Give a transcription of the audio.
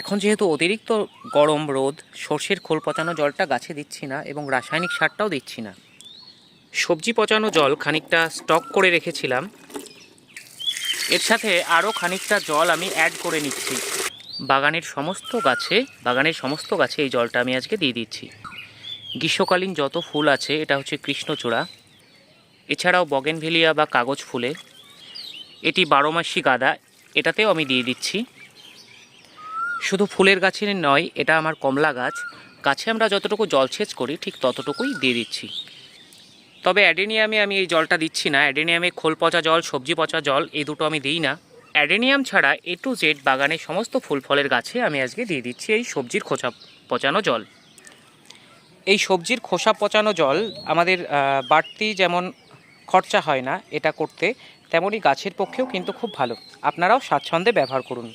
এখন যেহেতু অতিরিক্ত গরম রোদ, সর্ষের খোল পচানো জলটা গাছে দিচ্ছি না এবং রাসায়নিক সারটাও দিচ্ছি না। সবজি পচানো জল খানিকটা স্টক করে রেখেছিলাম, এর সাথে আরও খানিকটা জল আমি অ্যাড করে নিচ্ছি। বাগানের সমস্ত গাছে এই জলটা আমি আজকে দিয়ে দিচ্ছি। গ্রীষ্মকালীন যত ফুল আছে, এটা হচ্ছে কৃষ্ণচূড়া, এছাড়াও বগেনভেলিয়া বা কাগজ ফুলে, এটি 12 মাসি গাঁদা, এটাতেও আমি দিয়ে দিচ্ছি। শুধু ফুলের গাছে নয়, এটা আমার কমলা গাছ, গাছে আমরা যতটুকু জলসেচ করি ঠিক ততটুকুই দিয়ে দিচ্ছি। তবে অ্যাডেনিয়ামে আমি এই জলটা দিচ্ছি না। অ্যাডেনিয়ামে খোল পচা জল, সবজি পচা জল, এই দুটো আমি দিই না। অ্যাডেনিয়াম ছাড়া A to Z বাগানের সমস্ত ফুল ফলের গাছে আমি আজকে দিয়ে দিচ্ছি এই সবজির খোসা পচানো জল। এই সবজির খোসা পচানো জল আমাদের বাড়তি যেমন খরচা হয় না এটা করতে, তেমনই গাছের পক্ষেও কিন্তু খুব ভালো। আপনারাও স্বাচ্ছন্দ্যে ব্যবহার করুন।